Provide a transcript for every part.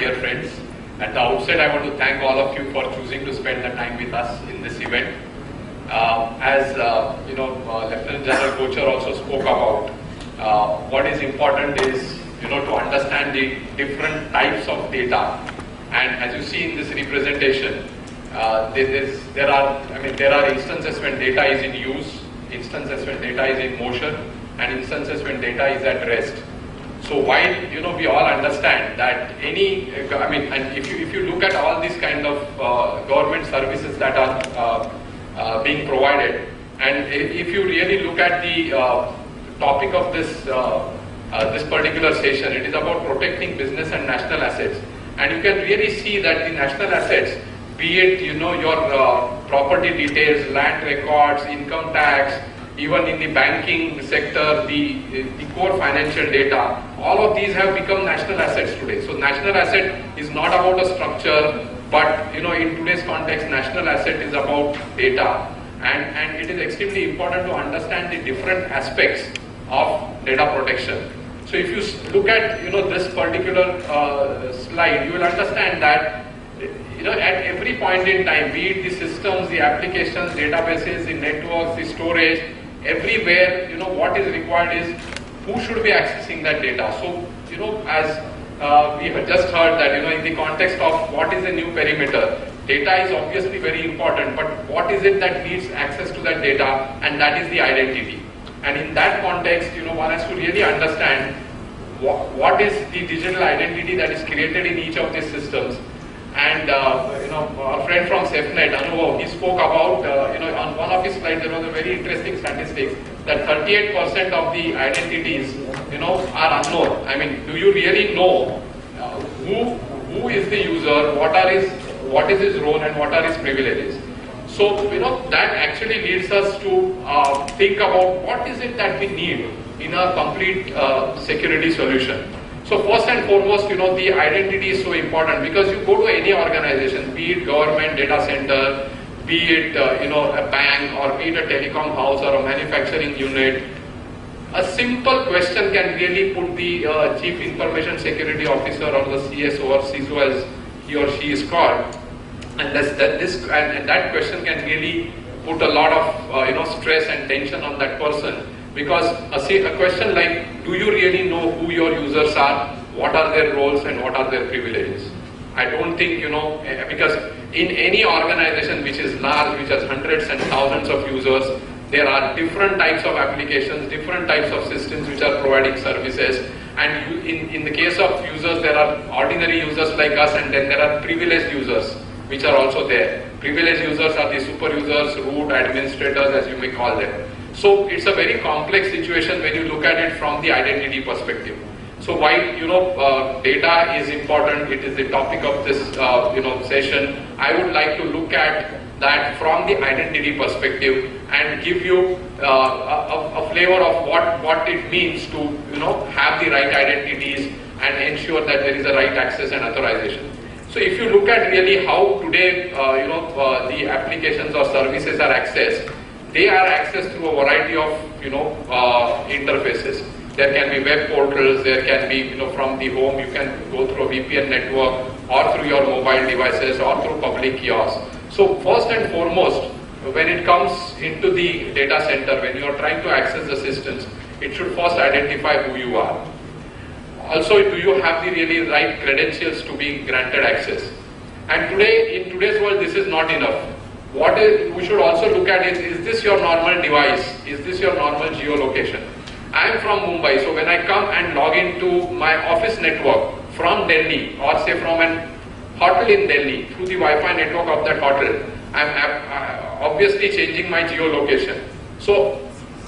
dear friends. At the outset, I want to thank all of you for choosing to spend the time with us in this event. Lieutenant General Kochhar also spoke about, what is important is, to understand the different types of data. And as you see in this representation, there are instances when data is in use, instances when data is in motion, and instances when data is at rest. So while we all understand that and if you look at all these kind of government services that are being provided, and if you really look at the topic of this particular session, it is about protecting business and national assets, and you can really see that the national assets, be it your property details, land records, income tax, even in the banking sector, the core financial data, all of these have become national assets today. So national asset is not about a structure, but in today's context, national asset is about data, and it is extremely important to understand the different aspects of data protection. So if you look at this particular slide, you will understand that at every point in time, be it the systems, the applications, databases, the networks, the storage, everywhere, what is required is who should be accessing that data. So, as we have just heard that, in the context of what is the new perimeter, data is obviously very important, but what is it that needs access to that data, and that is the identity. And in that context, one has to really understand what is the digital identity that is created in each of these systems. And our friend from SafeNet, Anubhav, he spoke about, on one of his slides, there was a very interesting statistics that 38% of the identities, are unknown. I mean, do you really know who is the user, what is his role, and what are his privileges? So, that actually leads us to think about what is it that we need in a complete security solution. So first and foremost, the identity is so important, because you go to any organization, be it government data center, be it a bank, or be it a telecom house or a manufacturing unit, a simple question can really put the Chief Information Security Officer or the CSO or CISO, as he or she is called, and that question can really put a lot of stress and tension on that person. Because a question like, do you really know who your users are, what are their roles, and what are their privileges? I don't think, because in any organization which is large, which has hundreds and thousands of users, there are different types of applications, different types of systems which are providing services. And in the case of users, there are ordinary users like us, and then there are privileged users which are also there. Privileged users are the super users, root administrators, as you may call them. So it's a very complex situation when you look at it from the identity perspective. So while data is important, it is the topic of this session, I would like to look at that from the identity perspective and give you a flavor of what it means to have the right identities and ensure that there is a right access and authorization. So if you look at really how today the applications or services are accessed, they are accessed through a variety of interfaces. There can be web portals, there can be from the home you can go through a VPN network, or through your mobile devices, or through public kiosks. So first and foremost, when it comes into the data center, when you are trying to access the systems, it should first identify who you are. Also, do you have the really right credentials to be granted access? And today, in today's world, this is not enough. What we should also look at is this your normal device? Is this your normal geolocation? I am from Mumbai, so when I come and log into my office network from Delhi, or say from an hotel in Delhi, through the Wi-Fi network of that hotel, I am obviously changing my geolocation. So,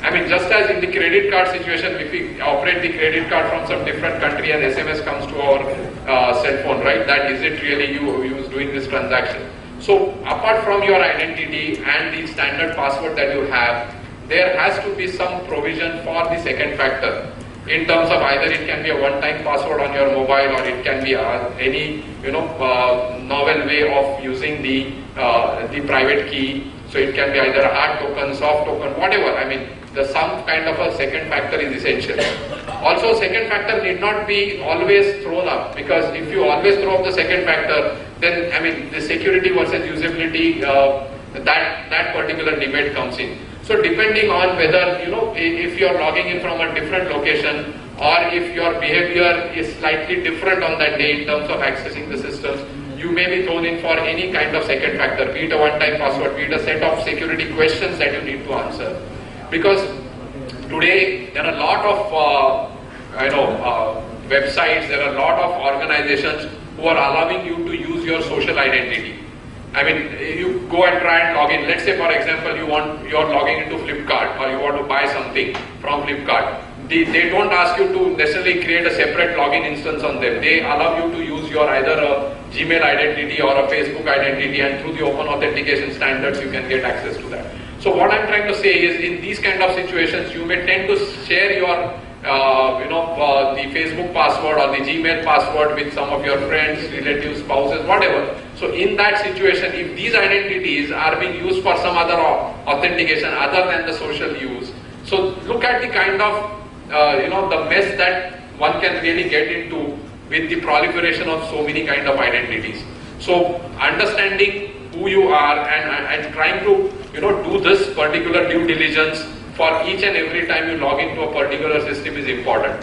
just as in the credit card situation, if we operate the credit card from some different country and SMS comes to our cell phone, right? That is it really you who's doing this transaction. So apart from your identity and the standard password that you have, there has to be some provision for the second factor, in terms of either it can be a one-time password on your mobile, or it can be any novel way of using the private key. So it can be either a hard token, soft token, whatever. Some kind of a second factor is essential. Also, second factor need not be always thrown up, because if you always throw up the second factor, then I mean the security versus usability, that particular debate comes in. So depending on whether, you know, if you are logging in from a different location, or if your behavior is slightly different on that day in terms of accessing the systems, you may be thrown in for any kind of second factor, be it a one-time password, be it a set of security questions that you need to answer. Because today there are a lot of websites, there are a lot of organizations who are allowing you to use your social identity. I mean, you go and try and log in. Let's say, for example, you're logging into Flipkart, or you want to buy something from Flipkart. They don't ask you to necessarily create a separate login instance on them. They allow you to use your either a Gmail identity or a Facebook identity, and through the open authentication standards, you can get access to that. So what I'm trying to say is, in these kind of situations, you may tend to share your the Facebook password or the Gmail password with some of your friends, relatives, spouses, whatever. So in that situation, if these identities are being used for some other authentication other than the social use, so look at the kind of the mess that one can really get into with the proliferation of so many kind of identities. So understanding who you are and trying to do this particular due diligence for each and every time you log into a particular system is important.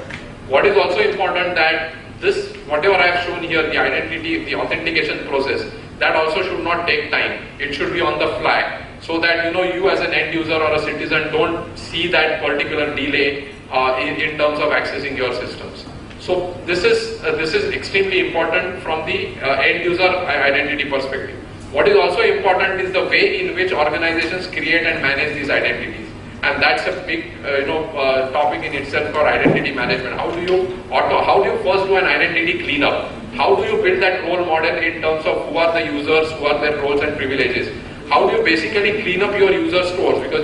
What is also important, that this, whatever I have shown here, the identity, the authentication process, that also should not take time. It should be on the fly, so that you as an end user or a citizen don't see that particular delay in terms of accessing your systems. So this is extremely important from the end user identity perspective. What is also important is the way in which organizations create and manage these identities. And that's a big topic in itself for identity management. How do you first do an identity cleanup? How do you build that role model in terms of who are the users, who are their roles and privileges? How do you basically clean up your user stores? Because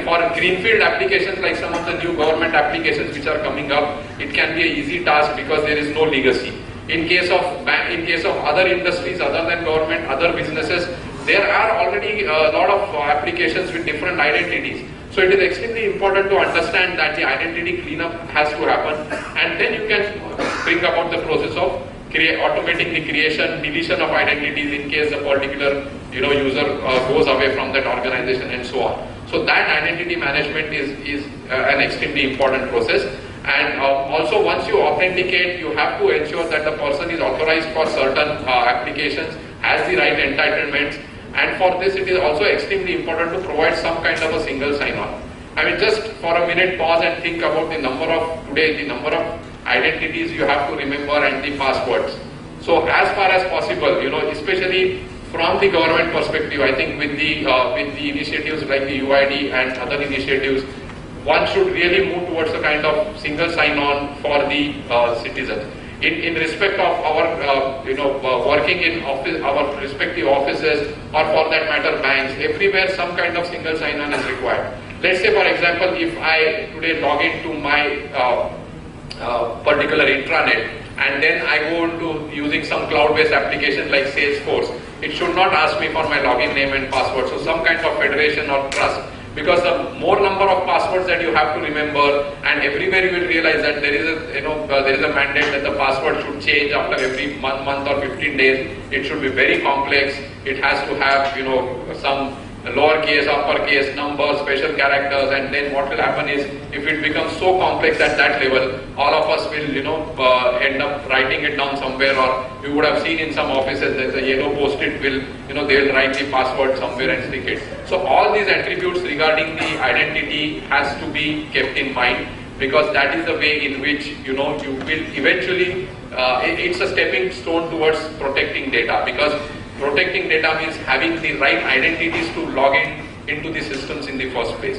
for greenfield applications like some of the new government applications which are coming up, it can be an easy task because there is no legacy. In case of other industries other than government, other businesses, there are already a lot of applications with different identities. So it is extremely important to understand that the identity cleanup has to happen, and then you can bring about the process of automating the creation, deletion of identities in case a particular user goes away from that organization and so on. So that identity management is an extremely important process. And also, once you authenticate, you have to ensure that the person is authorized for certain applications, has the right entitlements, and for this it is also extremely important to provide some kind of a single sign-on. I mean, just for a minute pause and think about the number of identities you have to remember and the passwords. So as far as possible, especially from the government perspective, I think with the initiatives like the UID and other initiatives, one should really move towards a kind of single sign-on for the citizens. In respect of our, working in our respective offices, or for that matter banks, everywhere some kind of single sign-on is required. Let's say, for example, if I today log into my particular intranet, and then I go into using some cloud-based application like Salesforce, it should not ask me for my login name and password. So some kind of federation or trust. Because the more number of passwords that you have to remember, and everywhere you will realize that there is a mandate that the password should change after every month or 15 days. It should be very complex. It has to have some lowercase, uppercase, numbers, special characters, and then what will happen is, if it becomes so complex at that level, all of us will end up writing it down somewhere, or you would have seen in some offices there's a yellow post-it will they'll write the password somewhere and stick it. So all these attributes regarding the identity has to be kept in mind, because that is the way in which you will eventually it's a stepping stone towards protecting data, because protecting data means having the right identities to log into the systems in the first place.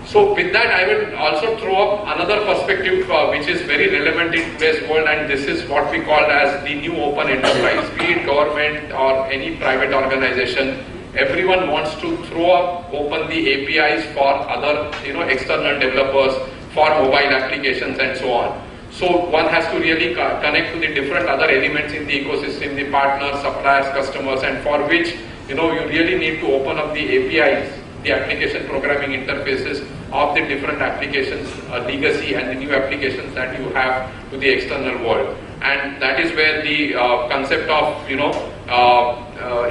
So with that, I will also throw up another perspective which is very relevant in today's world, and this is what we call as the new open enterprise. Be it government or any private organization, everyone wants to throw up open the APIs for other external developers, for mobile applications and so on. So one has to really connect to the different other elements in the ecosystem, the partners, suppliers, customers, and for which you really need to open up the APIs, the application programming interfaces, of the different applications, legacy and the new applications that you have to the external world. And that is where the concept of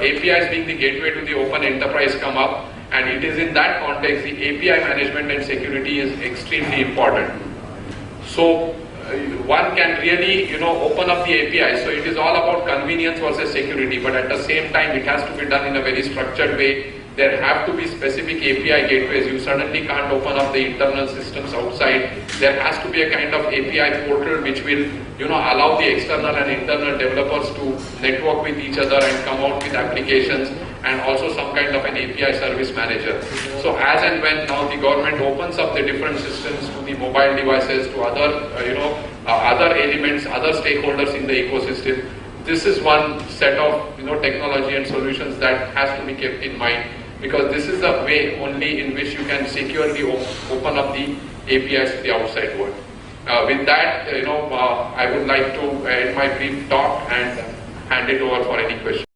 APIs being the gateway to the open enterprise come up, and it is in that context the API management and security is extremely important. So one can really open up the API. So it is all about convenience versus security, but at the same time it has to be done in a very structured way. There have to be specific API gateways. You certainly can't open up the internal systems outside. There has to be a kind of API portal which will allow the external and internal developers to network with each other and come out with applications, and also some kind of an API service manager. So as and when now the government opens up the different systems to the mobile devices, to other other elements, other stakeholders in the ecosystem, this is one set of technology and solutions that has to be kept in mind, because this is the way only in which you can securely open up the APIs to the outside world. With that, I would like to end my brief talk and hand it over for any questions.